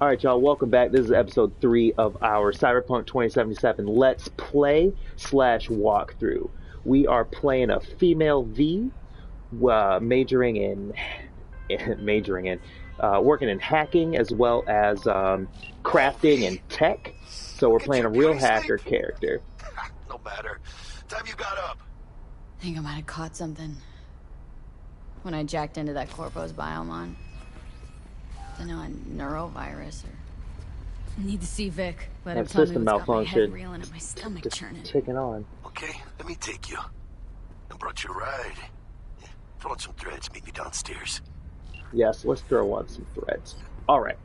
All right, y'all, welcome back. This is episode 3 of our Cyberpunk 2077 Let's Play slash walkthrough. We are playing a female V, majoring in, majoring in, working in hacking as well as Oh, crafting and V, tech. So we're get playing your a real beauty sleep? hacker character. No matter. Time you got up. Think I might have caught something when I jacked into that Corpo's biomon. Don't know, a neurovirus or... Need to see Vic. Let him That tell me system what's got my head malfunction reeling and my stomach just churning. ticking on. Okay, let me take you. I brought you a ride. Yeah, throw on some threads, meet me downstairs. Yes, let's throw on some threads. All right.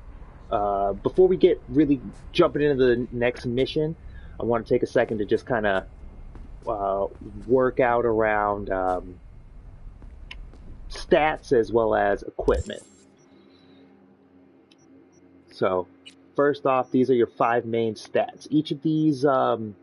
Before we get really jumping into the next mission, I want to take a second to just kind of uh, work out around stats as well as equipment. So, first off, these are your 5 main stats. Each of these core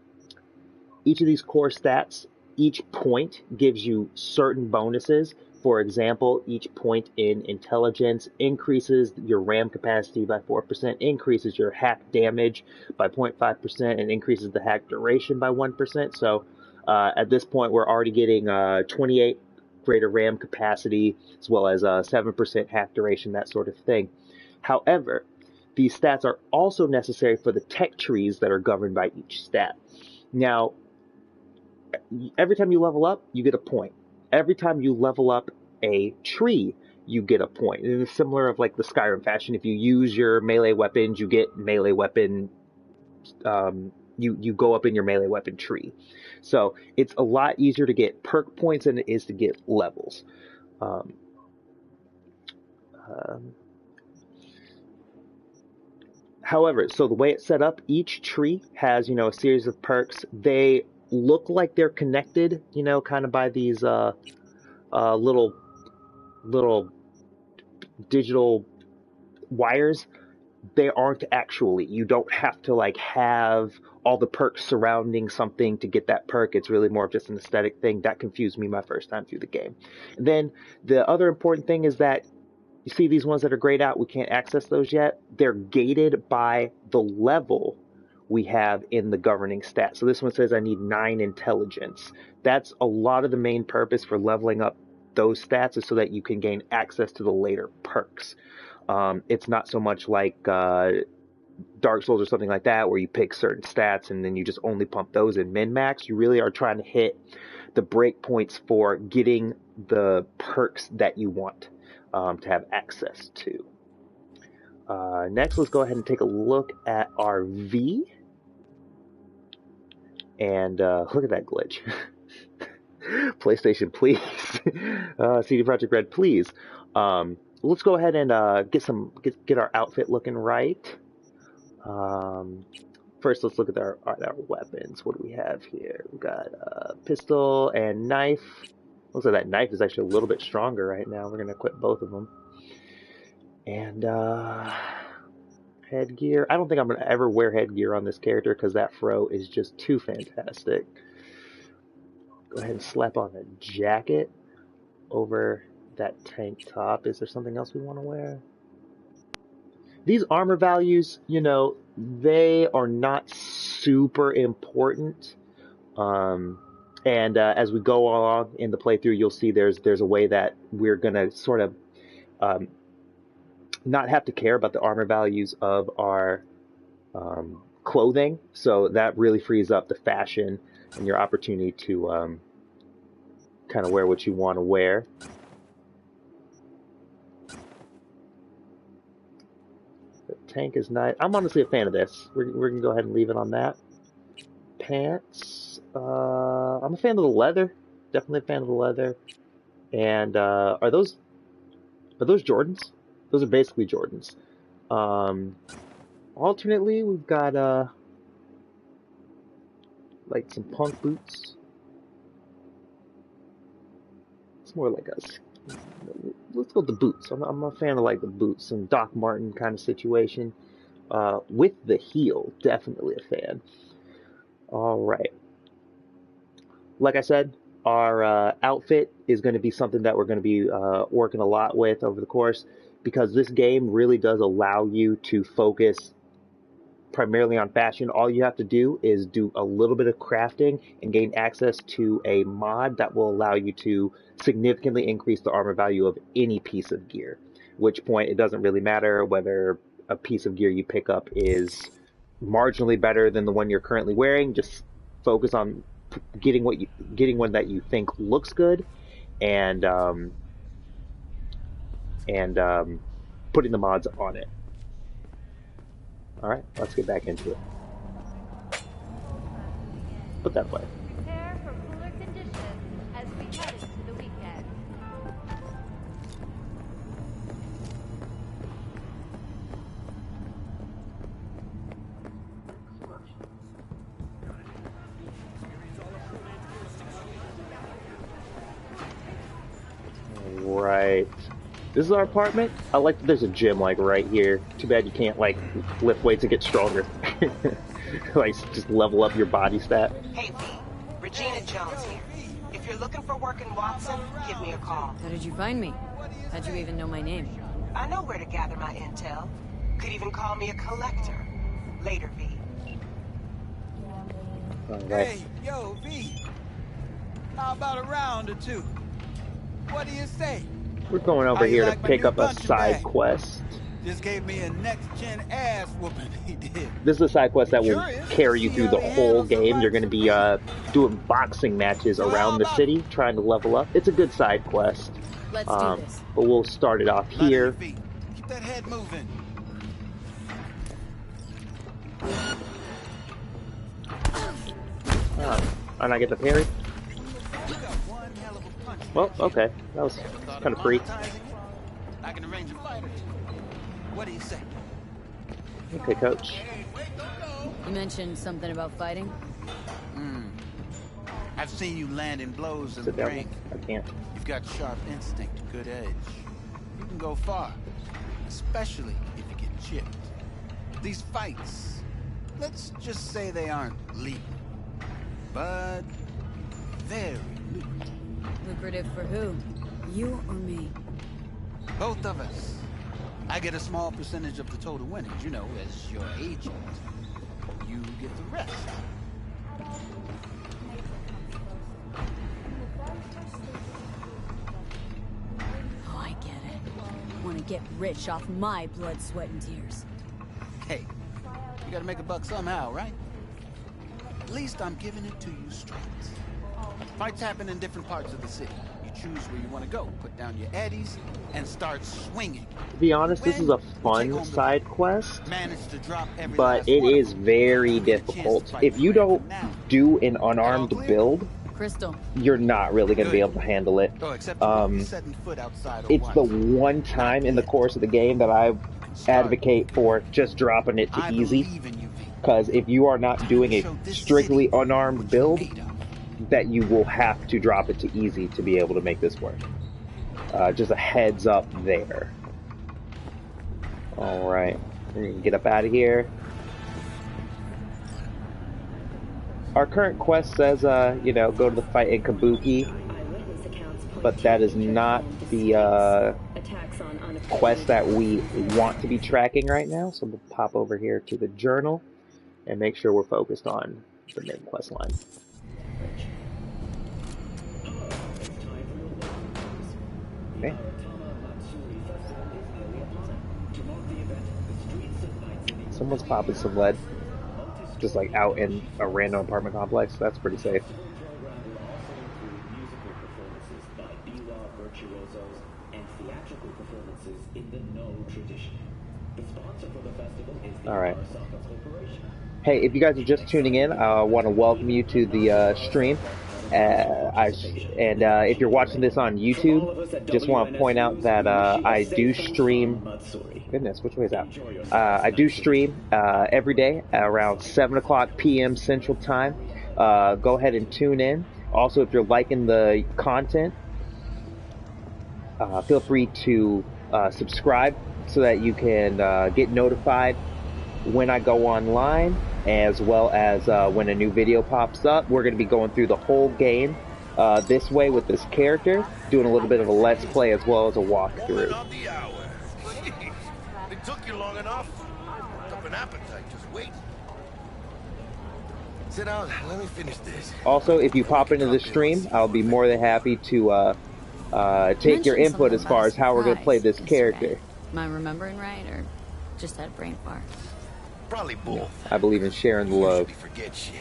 stats, each point gives you certain bonuses. For example, each point in intelligence increases your RAM capacity by 4%, increases your hack damage by 0.5%, and increases the hack duration by 1%. So at this point, we're already getting 28 greater RAM capacity as well as 7% hack duration, that sort of thing. However, these stats are also necessary for the tech trees that are governed by each stat. Now, every time you level up, you get a point. Every time you level up a tree, you get a point. And it's similar of like the Skyrim fashion. If you use your melee weapons, you get melee weapon. You go up in your melee weapon tree. So it's a lot easier to get perk points than it is to get levels. Um, um, However, so the way it's set up, each tree has, a series of perks. They look like they're connected, kind of by these little digital wires. They aren't actually. You don't have to like have all the perks surrounding something to get that perk. It's really more of just an aesthetic thing. That confused me my first time through the game. And then the other important thing is that you see these ones that are grayed out, we can't access those yet. They're gated by the level we have in the governing stat. So this one says I need 9 intelligence. That's a lot of the main purpose for leveling up those stats is so that you can gain access to the later perks. It's not so much like Dark Souls or something like that where you pick certain stats and then you just only pump those in min-max. You really are trying to hit the breakpoints for getting the perks that you want to have access to. Next, let's go ahead and take a look at our V. And look at that glitch. PlayStation, please. CD Projekt Red, please. Let's go ahead and get our outfit looking right. First, let's look at our weapons. What do we have here? We've got a pistol and knife. Looks like that knife is actually a little bit stronger right now. We're going to equip both of them. And headgear. I don't think I'm going to ever wear headgear on this character because that fro is just too fantastic. Go ahead and slap on a jacket over that tank top. Is there something else we want to wear? These armor values, they are not super important. And as we go along in the playthrough, you'll see there's a way that we're going to sort of not have to care about the armor values of our clothing. So that really frees up the fashion and your opportunity to kind of wear what you want to wear. The tank is nice. I'm honestly a fan of this. We're going to go ahead and leave it on that. Pants. I'm a fan of the leather. Definitely a fan of the leather. And are those Jordans? Those are basically Jordans. Alternately, we've got like some punk boots. It's more like us. Let's go with the boots. I'm a fan of like the boots, some Doc Martin kind of situation. With the heel, definitely a fan. All right. Like I said, Our outfit is going to be something that we're going to be working a lot with over the course, because this game really does allow you to focus primarily on fashion. All you have to do is do a little bit of crafting and gain access to a mod that will allow you to significantly increase the armor value of any piece of gear. Which point it doesn't really matter whether a piece of gear you pick up is marginally better than the one you're currently wearing. Just focus on getting one that you think looks good, and and putting the mods on it. All right, let's get back into it. Put that way. Prepare for cooler conditions as we head into the weekend. Right. This is our apartment. I like that there's a gym like right here. Too bad you can't like lift weights and get stronger. Like just level up your body stat. Hey V, Regina Jones here. If you're looking for work in Watson, give me a call. How did you find me? How'd you even know my name? I know where to gather my intel. Could even call me a collector. Later, V. All right. Hey, yo, V. How about a round or two? What do you say? We're going over How you here like to my pick new up a punching side bag? quest. Just gave me a next-gen ass whooping he did. This is a side quest that will Curious? carry you See through how the they whole handle game. You're going to be doing boxing matches So how around the about city, trying to level up. It's a good side quest. Let's do this. But we'll start it off Light on here. your feet. Keep that head moving. And I get the parry. You got one hell of a punch. Well, okay. That was Thought kind of of free. monetizing it? I can arrange a fight or two. What do you say? Okay, coach. You mentioned something about fighting? I've seen you landing blows in the Sit down. ring. I can't. You've got sharp instinct, good edge. You can go far, especially if you get chipped. These fights, let's just say they aren't legal, but very lucrative. Lucrative for who? You or me? Both of us. I get a small percentage of the total winnings, you know, as your agent. You get the rest. Oh, I get it. Want to get rich off my blood, sweat, and tears. Hey, you gotta make a buck somehow, right? At least I'm giving it to you straight. Fights happen in different parts of the city. You choose where you want to go, put down your eddies, and start swinging. To be honest, this is a When you take fun home the side quest, Manage to drop every but last it one of is them. very Give you a chance to difficult. fight If you the don't now. do an unarmed All clear? build, Crystal. you're not really going to be Good. able to handle it. Oh, except you won't be setting foot outside or It's the watching. one time in the course of the game that I advocate for just dropping it to I easy. believe in you, V. Because if you are not Time doing to a show this strictly city unarmed what you're build, made of. that you will have to drop it to easy to be able to make this work. Just a heads up there. Alright, get up out of here. Our current quest says, you know, go to the fight in Kabuki, but that is not the quest that we want to be tracking right now, so we'll pop over here to the journal and make sure we're focused on the main quest line. Okay. Someone's popping some lead, just like out in a random apartment complex. That's pretty safe. All right. Hey, if you guys are just tuning in, I want to welcome you to the stream. If you're watching this on YouTube, just want to point out that I do stream. Goodness, which way is that? I do stream every day around 7 o'clock p.m. Central Time. Go ahead and tune in. Also, if you're liking the content, feel free to subscribe so that you can get notified when I go online, as well as when a new video pops up. We're going to be going through the whole game this way with this character, doing a little bit of a let's play as well as a Woman walkthrough. of the hour. Jeez, it took you long enough. Up an appetite, just wait. Sit down, let me finish this. Also, if you Then we pop can into the drop in and stream, see I'll more be more than later. happy to You take your mentioned input something as about far a as how we're going to play surprise this yesterday. character. Am I remembering right, or just had a brain fart? Probably both. I believe in sharing the You love. usually forget shit.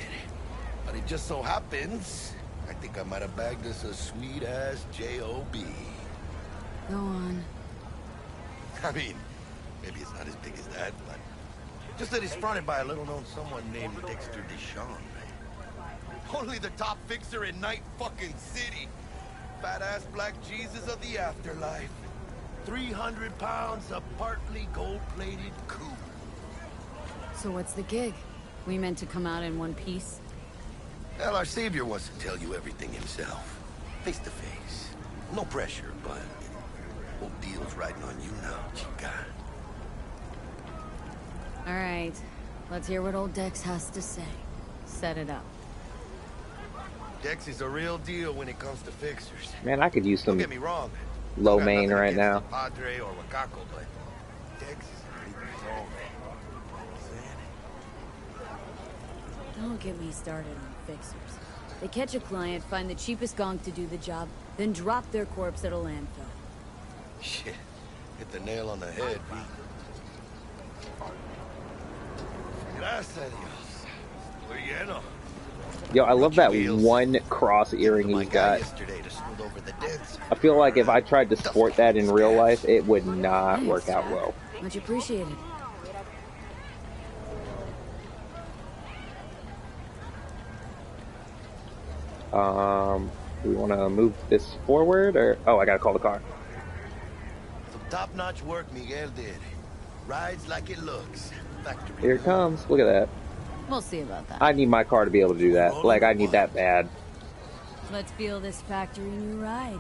But it just so happens, I think I might have bagged us a sweet-ass J.O.B. Go on. I mean, maybe it's not as big as that, but just that he's fronted by a little-known someone named Dexter Deshawn. Only the top fixer in Night fucking City. Fat-ass black Jesus of the afterlife. 300 pounds of partly gold-plated coup. So what's the gig? We meant to come out in one piece? Well, our savior wants to tell you everything himself. Face to face. No pressure, but whole deal's riding on you now, chica. All right. Let's hear what old Dex has to say. Set it up. Dex is a real deal when it comes to fixers. Man, I could use Don't some get me wrong. low Got main nothing right against now. the Padre or Wakako, but Dex is a big resolve. Don't get me started on fixers. They catch a client, find the cheapest gonk to do the job, then drop their corpse at a landfill. Shit, hit the nail on the head, B. Gracias a Dios. Estoy lleno. Yo, I love that one cross earring My he's guy got. yesterday to smooth over the dents. I feel like if I tried to sport that in real life, it would not work out well. Much appreciated. Do we want to move this forward, or... Oh, I gotta call the car. Some top-notch work Miguel did. Rides like it looks. Factory. Here it comes. Look at that. We'll see about that. I need my car to be able to do that. Like, I need that bad. Let's feel this factory new ride.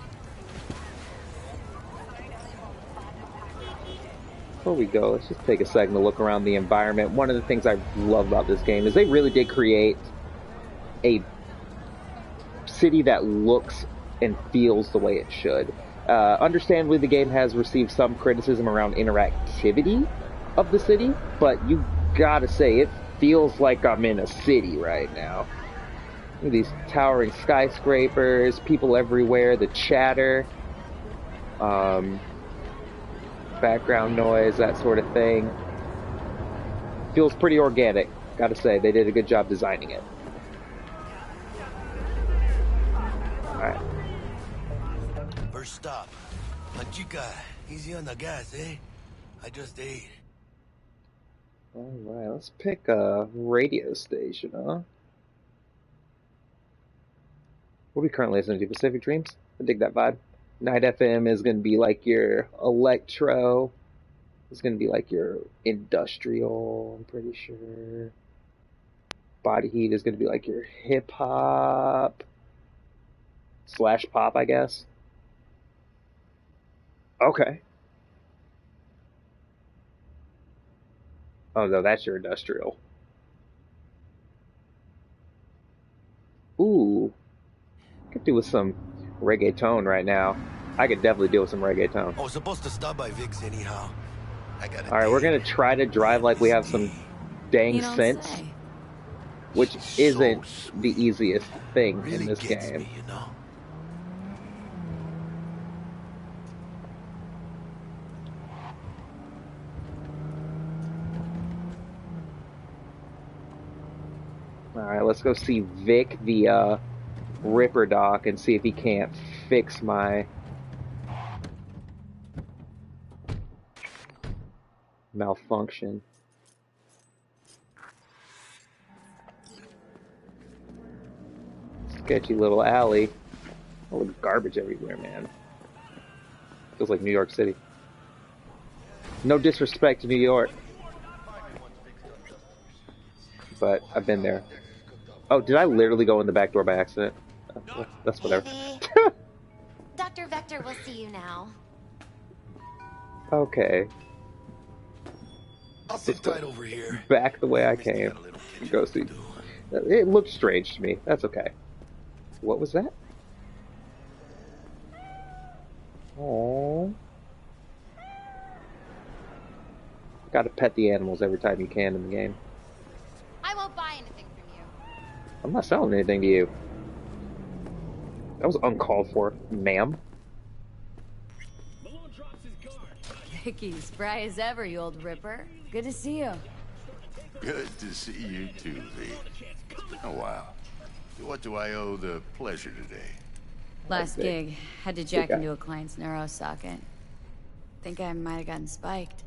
Before we go, let's just take a second to look around the environment. One of the things I love about this game is they really did create a city that looks and feels the way it should. Understandably, the game has received some criticism around interactivity of the city, but you gotta say, it feels like I'm in a city right now. Look at these towering skyscrapers, people everywhere, the chatter, background noise, that sort of thing. Feels pretty organic, gotta say. They did a good job designing it. Alright. First stop. La chica, easy on the gas, eh? I just ate. Alright, let's pick a radio station, huh? What are we currently listening to? Pacific Dreams? I dig that vibe. Night FM is going to be like your electro. It's going to be like your industrial, I'm pretty sure. Body Heat is going to be like your hip-hop / pop, I guess. Okay. Oh, no, that's your industrial. Ooh. Could do with some reggaeton right now. I could definitely deal with some reggaeton. I was supposed to stop by Vic's anyhow. I got it. Alright, we're gonna try to drive like we have some dang You don't sense, say. which isn't the easiest thing Really in this gets game. me, you know. Alright, let's go see Vic, the Ripper Doc, and see if he can't fix my malfunction. Sketchy little alley. Oh, garbage everywhere, man. Feels like New York City. No disrespect to New York, but I've been there. Oh, did I literally go in the back door by accident? That's whatever. Maybe. Dr. Vector will see you now. Okay. I'll sit tight over here. Back the way I came. Go see. It looked strange to me. That's okay. What was that? Gotta pet the animals every time you can in the game. I won't buy anything from you. I'm not selling anything to you. That was uncalled for, ma'am. Vicky, spry as ever, you old ripper. Good to see you. Good to see you too, V. Oh, wow. What do I owe the pleasure today? Last Vic. gig, had to jack into a client's neuro socket. Think I might have gotten spiked.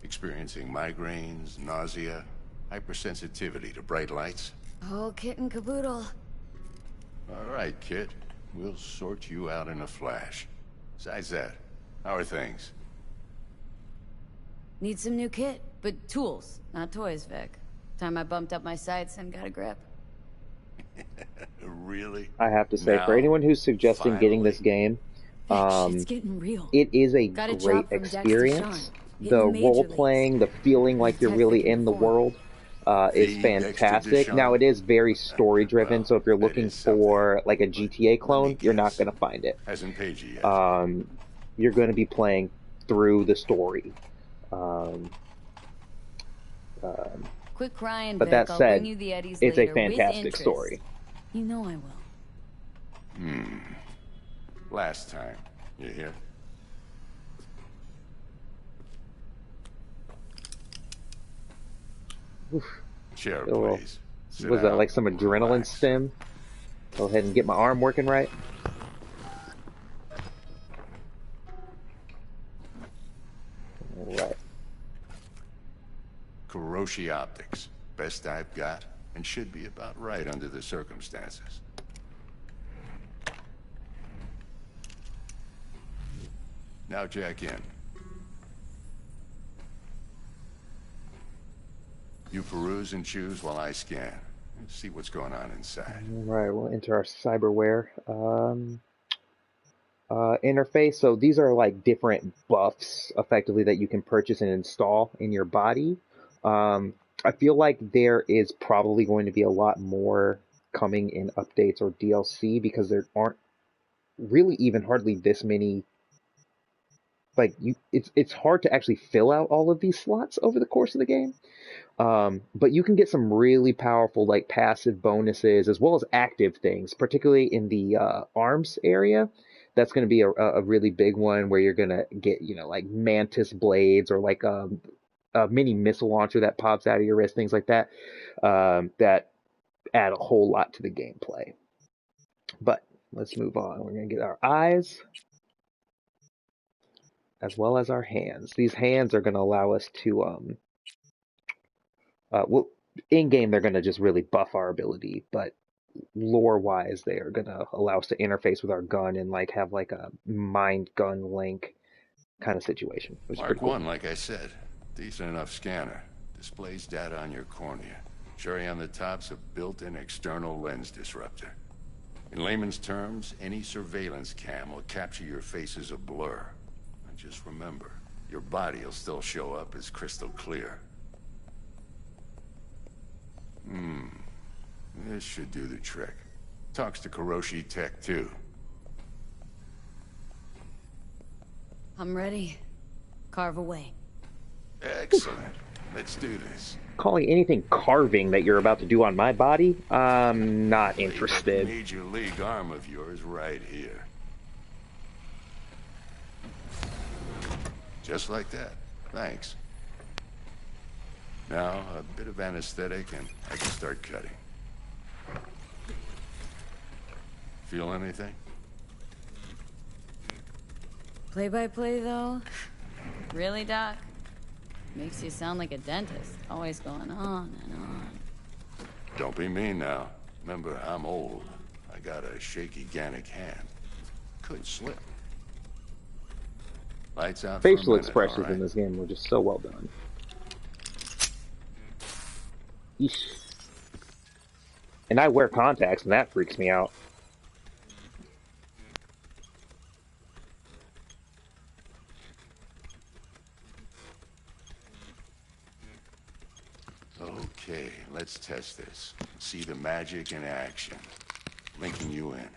Experiencing migraines, nausea, hypersensitivity to bright lights? Oh, kit and caboodle. All right, kid. We'll sort you out in a flash. Besides that, how are things? Need some new kit, but tools, not toys, Vic. Time I bumped up my sights and got a grip. Really? I have to say, Now, for anyone who's suggesting getting finally. this game, Vic, shit's getting real. it is a Got a great job from Dexter Shawn, experience. hitting The major role leagues. playing, the feeling like you're Detective really in the informed. world, is The Dexter fantastic. Deshawn? Now it is very story driven, Well, so if you're that looking is something. for like a But GTA let me clone, you're not guess. going to find it. Hasn't paid you yet. You're going to be playing through the story. Um, Quit crying, but Vic. that I'll said, bring you the Eddies it's later a with fantastic interest. story. You know I will. Last time. You hear? Chair, Oh, please. Sit was that down. like some adrenaline Relax. stim? Go ahead and get my arm working right. Alright. Kuroshi Optics. Best I've got, and should be about right under the circumstances. Now jack in. You peruse and choose while I scan. See what's going on inside. Alright, we'll enter our cyberware interface. So these are like different buffs effectively that you can purchase and install in your body. I feel like there is probably going to be a lot more coming in updates or DLC because there aren't really even hardly this many. Like it's hard to actually fill out all of these slots over the course of the game. But you can get some really powerful like passive bonuses as well as active things, particularly in the arms area. That's going to be a really big one where you're going to get, like mantis blades or like a mini missile launcher that pops out of your wrist, things like that, that add a whole lot to the gameplay. But let's move on. We're going to get our eyes as well as our hands. These hands are going to allow us to well, in game they're going to just really buff our ability, but lore wise they are going to allow us to interface with our gun and like have like a mind gun link kind of situation, which is Mark pretty cool. 1, like I said. Decent enough scanner. Displays data on your cornea. Cherry on the top's a built-in external lens disruptor. In layman's terms, any surveillance cam will capture your face as a blur. And just remember, your body will still show up as crystal clear. This should do the trick. Talks to Kuroshi Tech, too. I'm ready. Carve away. Excellent. Let's do this. Calling anything carving that you're about to do on my body, I'm not Lay that interested. Major League arm of yours right here. Just like that. Thanks. Now, a bit of anesthetic and I can start cutting. Feel anything? Play-by-play, though? Really, Doc? Makes you sound like a dentist. Always going on and on. Don't be mean now. Remember, I'm old. I got a shaky Gannic hand. Could slip. Lights out for a Facial minute, expressions all right? in this game were just so well done. Eesh. And I wear contacts, and that freaks me out. Okay, let's test this. See the magic in action. Linking you in.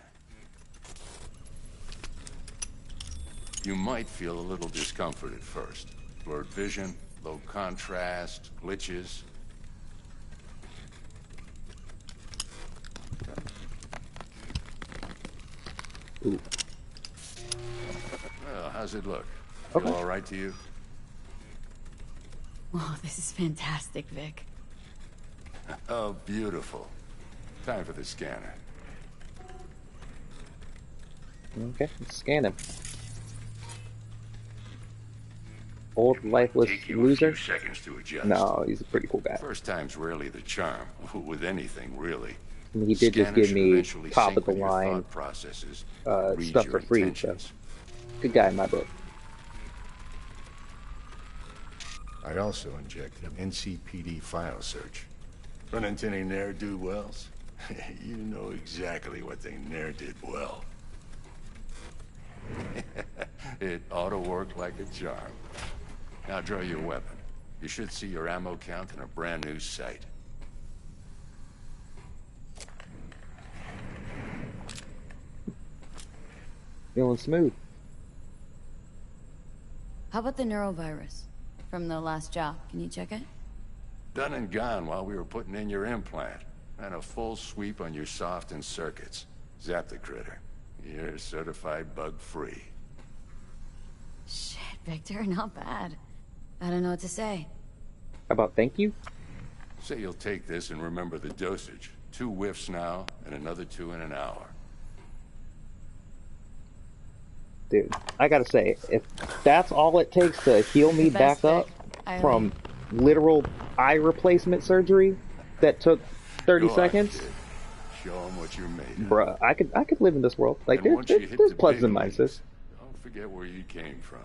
You might feel a little discomfort at first. Blurred vision, Low contrast, glitches. Ooh. Well, how's it look? Okay. Feel all right to you? Oh, this is fantastic, Vic. Oh, beautiful. Time for the scanner. Okay, let's scan him. Old lifeless Take you loser? a few seconds to adjust. No, he's a pretty cool guy. First time's rarely the charm, with anything, really. I mean, he did just Scanner give should me eventually top sync of the with your line thought processes, read stuff your for free, so intentions. good guy in my book. I also injected an NCPD file search. Run into any ne'er-do-wells? You know exactly what they ne'er did well. It ought to work like a charm. Now draw your weapon. You should see your ammo count in a brand new sight. Feeling smooth. How about the neurovirus from the last job? Can you check it? Done and gone while we were putting in your implant. And a full sweep on your soft and circuits. Zap the critter. You're certified bug-free. Shit, Victor, not bad. I don't know what to say. How about thank you? Say you'll take this and remember the dosage. 2 whiffs now, and another 2 in an hour. Dude, I gotta say, if that's all it takes to heal me Best back up pick. from literal eye replacement surgery that took 30 Go on, seconds, kid. Show 'em what you're made of. bruh, I could live in this world. Like, And once you hit there's the pluses big and leagues, minuses. don't forget where you came from.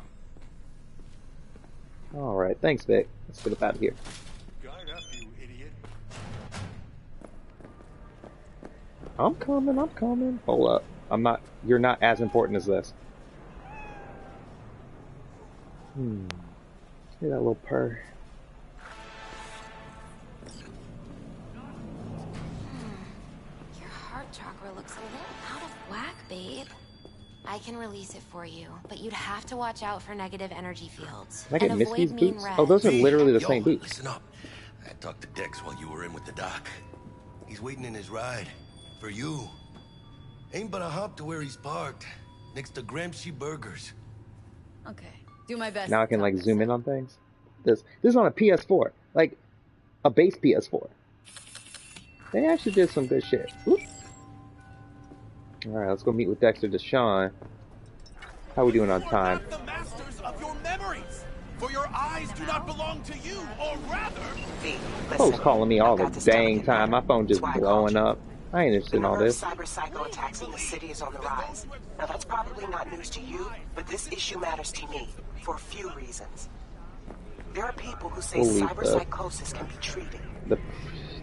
Alright, thanks, Vic. Let's get up out of here. Guard up, you idiot. I'm coming. Hold up. You're not as important as this. Hear that little purr. Your heart chakra looks a little out of whack, babe. I can release it for you, but you'd have to watch out for negative energy fields. Can I get And Misty's avoid mean boots? red. Oh, those are literally the Yo, same boots. Listen up. I talked to Dex while you were in with the doc. He's waiting in his ride. For you. Ain't but a hop to where he's parked. Next to Gramsci Burgers. Okay, do my best. Now I can to like talk zoom this in out. on things. This is on a PS4, like a base PS4. They actually did some good shit. All right, let's go meet with Dexter Deshawn. How we doing on time? You are not the masters of your memories, for your eyes do not belong to you, or rather... V, Folks listen. calling me all I've the got this dang delicate time. My matter. phone just That's why I called blowing you. up. I ain't interested The in all number of this. cyber psycho attacks in the city is on the rise. Now that's probably not news to you, but this issue matters to me for a few reasons. There are people who say Holy cyber fuck. psychosis can be treated.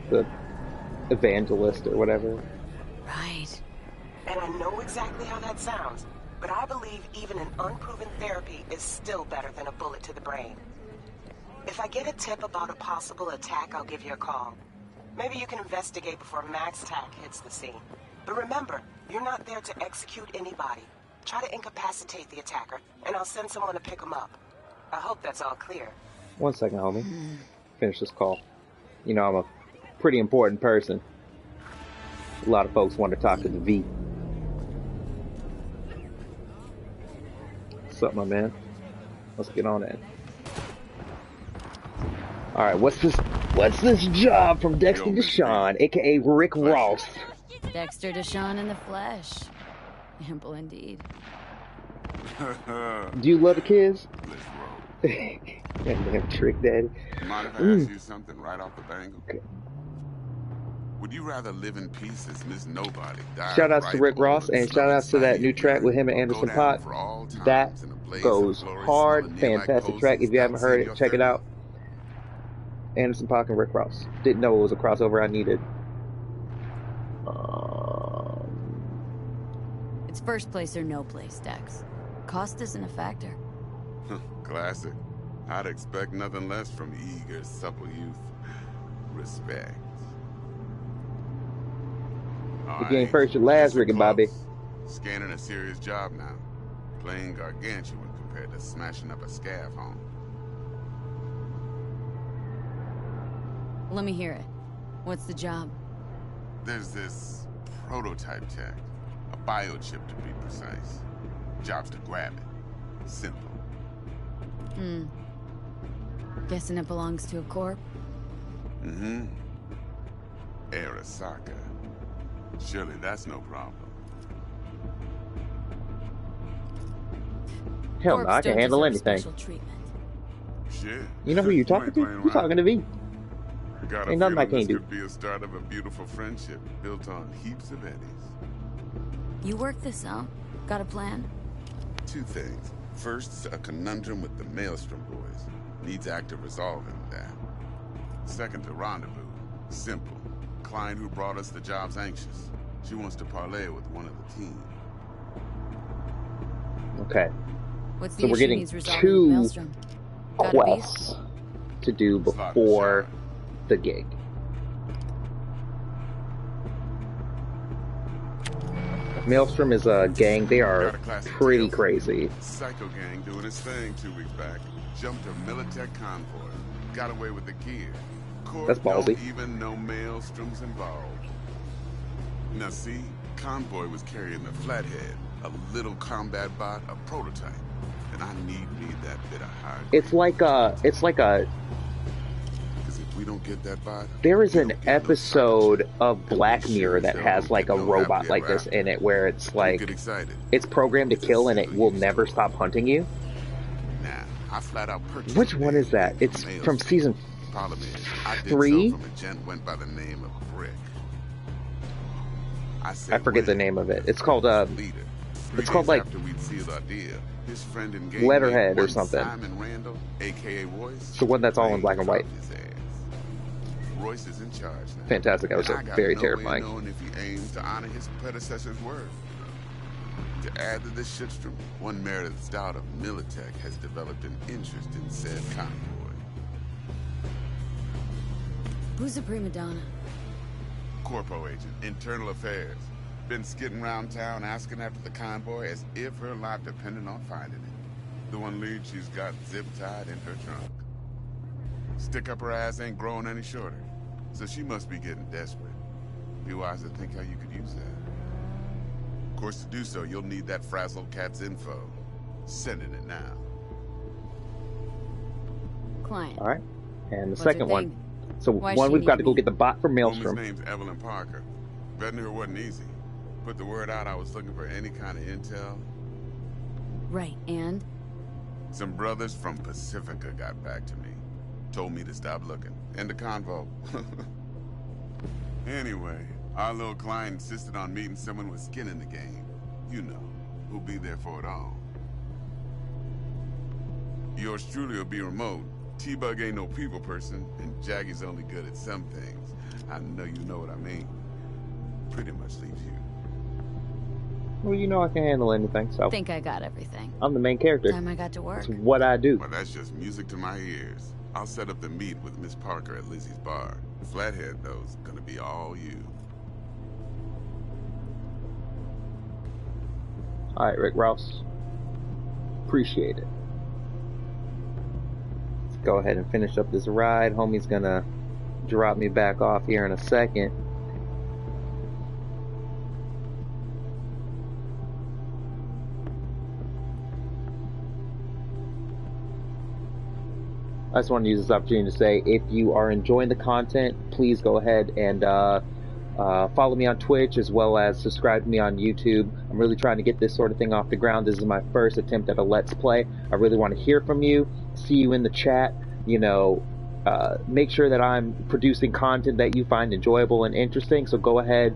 The evangelist or whatever. Right. And I know exactly how that sounds, but I believe even an unproven therapy is still better than a bullet to the brain. If I get a tip about a possible attack, I'll give you a call. Maybe you can investigate before Max Tack hits the scene. But remember, you're not there to execute anybody. Try to incapacitate the attacker, and I'll send someone to pick him up. I hope that's all clear. 1 second, homie. Finish this call. You know, I'm a pretty important person. A lot of folks want to talk to the V. What's up, my man? Let's get on that. Alright, what's this job from Dexter Deshawn, aka Rick Ross? Dexter Deshawn in the flesh. Ample indeed. Do you love the kids? Let's roll. Goddamn trick daddy. Mind if I ask you something right off the bangle? Okay. Would you rather live in peace as Miss Nobody die Shout outs right to Rick over Ross the and shout outs to side that of new your track with him and urine, or Anderson go down Paak. for all times That in a blaze goes of glory, hard. smelling near like Fantastic track. If you haven't posies heard it, outside check it your out. Anderson Paak and Rick Ross. Didn't know it was a crossover I needed. It's first place or no place, Dex. Cost isn't a factor. Classic. I'd expect nothing less from eager, supple youth. Respect. The game first, your last, Rick and Bobby. Scanning a serious job now. Playing gargantuan compared to smashing up a scav home. Let me hear it. What's the job? There's this prototype tech. A biochip, to be precise. Job's to grab it. Simple. Guessing it belongs to a corp? Mm-hmm. Arasaka. Surely that's no problem. Hell no, Corps I can don't handle deserve anything. special treatment. Shit. You know who you talking ain't to? playing You right. talking to me. Got a Ain't nothing I feeling can't this do. could be a start of a beautiful friendship built on heaps of eddies. You work this out? Got a plan? Two things. First, a conundrum with the Maelstrom boys. Needs active resolving that. Second, a rendezvous. Simple. Client who brought us the job's anxious. She wants to parlay with one of the team. Okay. What's the So we're issue getting needs resolving with two Maelstrom? Got a beef? quests to do Slot in the before shot. the gig. Maelstrom is a gang. They are Got a classic pretty tale for you. crazy. Psycho gang doing its thing 2 weeks back. Jumped a Militech convoy. Got away with the gear. Corp That's ballsy. don't even know Maelstrom's involved. Now see, convoy was carrying the Flathead, a little combat bot, a prototype. And I need that bit of high. It's like a. Because if we don't get that bot, There is we an don't get no episode cybership. of And we Black sure Mirror as that hell has don't like get a no robot happy like ever this after. in it, where it's Don't like get excited. it's programmed to It's a kill and it will single-use never toy. stop hunting you. Nah, I flat out purchased Which the one damn is that? thing It's Maelstrom. from season Problem is, I did 3? so from a gent went by the name of Brick. I I forget the when, name of it. It's called leader. it's called, like, after we'd sealed our deal, his friend and gang Letterhead or one something. Simon Randall, aka Royce, the one that's all in black and white. dropped his ass. Royce is in charge now. Fantastic And episode. I got Very no way of terrifying. knowing if he aims to honor his predecessor's word. To add to this shitstorm, one Meredith Stout of Militech has developed an interest in said convoy. Who's the prima donna? Corpo agent, internal affairs. Been skidding around town asking after the convoy as if her life depended on finding it. The one lead she's got zip-tied in her trunk. Stick up her ass ain't growing any shorter, so she must be getting desperate. Be wise to think how you could use that. Of course, to do so, you'll need that frazzled cat's info. Sending it now. Client. All right. And the What's her second one. thing? So Why one, she we've got need to go me? get the bot from Woman's Maelstrom. name's Evelyn Parker. Vetting her wasn't easy. Put the word out I was looking for any kind of intel. Right, and? Some brothers from Pacifica got back to me. Told me to stop looking. End the convo. Anyway, our little client insisted on meeting someone with skin in the game. You know, who'll be there for it all. Yours truly will be remote. T-Bug ain't no people person, and Jaggy's only good at some things. I know you know what I mean. Pretty much leaves you. Well, you know I can handle anything, so Think I got everything. I'm the main character. Time I got to work. It's what I do. Well, that's just music to my ears. I'll set up the meet with Miss Parker at Lizzie's bar. Flathead, though's gonna be all you. All right, Rick Ross. Appreciate it. Let's go ahead and finish up this ride. Homie's gonna drop me back off here in a second. I just want to use this opportunity to say, if you are enjoying the content, please go ahead and follow me on Twitch, as well as subscribe to me on YouTube. I'm really trying to get this sort of thing off the ground. This is my first attempt at a Let's Play. I really want to hear from you, see you in the chat, you know, make sure that I'm producing content that you find enjoyable and interesting. So go ahead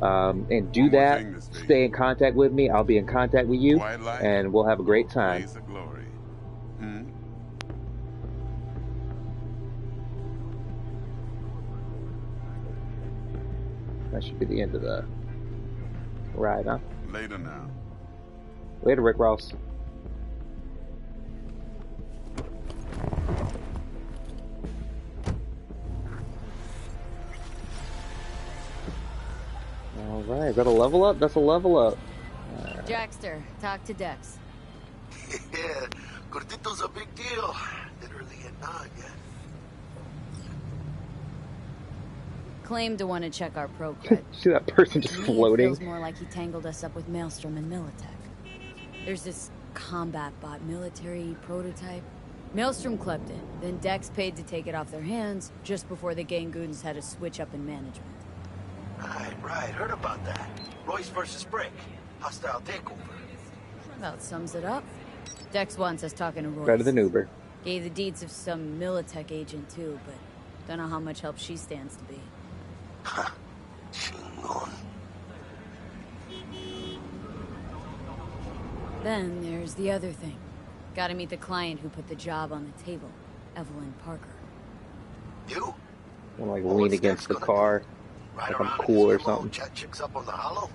and do that. Stay in contact with me. I'll be in contact with you, and we'll have a great time. Blaze of glory. That should be the end of the ride, huh? Later now. Later, Rick Ross. Alright, is that a level up? That's a level up. Jackster, talk to Dex. Yeah, Cortito's a big deal. Literally a nod, yeah. claimed to want to check our progress. See that person just To me, it floating? feels more like he tangled us up with Maelstrom and Militech. There's this combat bot military prototype. Maelstrom clept it, then Dex paid to take it off their hands just before the Gangoons had a switch up in management. Right. Heard about that. Royce versus Brick. Hostile takeover. About sums it up. Dex wants us talking to Royce. Better than Uber. Gave the deeds of some Militech agent too, but don't know how much help she stands to be. Ha. Chingon. Then there's the other thing. Gotta meet the client who put the job on the table, Evelyn Parker. You? I'm like lean against the car, like I'm cool or something. Chat chicks up on the hollow?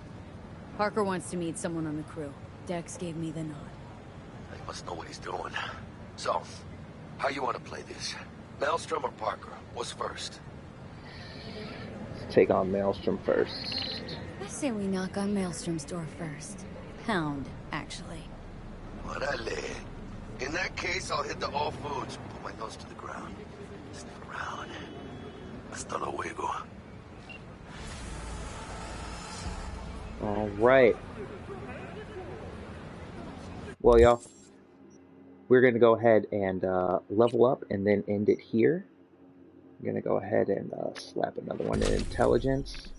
Parker wants to meet someone on the crew. Dex gave me the nod. He must know what he's doing. So, how you want to play this? Maelstrom or Parker? What's first? Let's take on Maelstrom first. I say we knock on Maelstrom's door first. Pound, actually. Orale. In that case, I'll hit the all foods. Put my nose to the ground. Sniff around. Hasta luego. All right. Well, y'all, we're going to go ahead and level up and then end it here. I'm going to go ahead and slap another one in intelligence.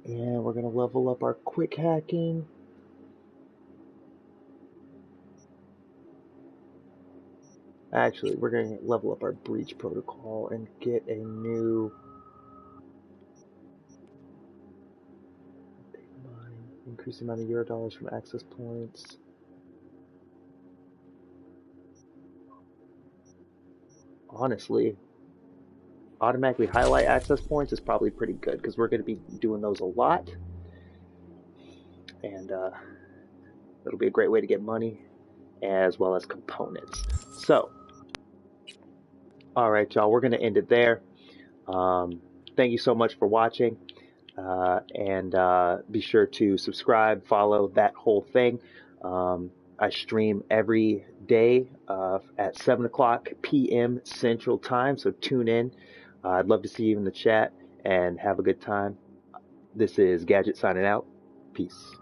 And we're going to level up our quick hacking. Actually, we're going to level up our breach protocol and get a new increase the amount of Eurodollars from access points. Honestly, automatically highlight access points is probably pretty good because we're going to be doing those a lot. And it'll be a great way to get money as well as components. So, all right, y'all, we're going to end it there. Thank you so much for watching. And be sure to subscribe, follow, that whole thing. I stream every day at 7 o'clock p.m. Central Time, so tune in. I'd love to see you in the chat and have a good time. This is Gadget signing out. Peace.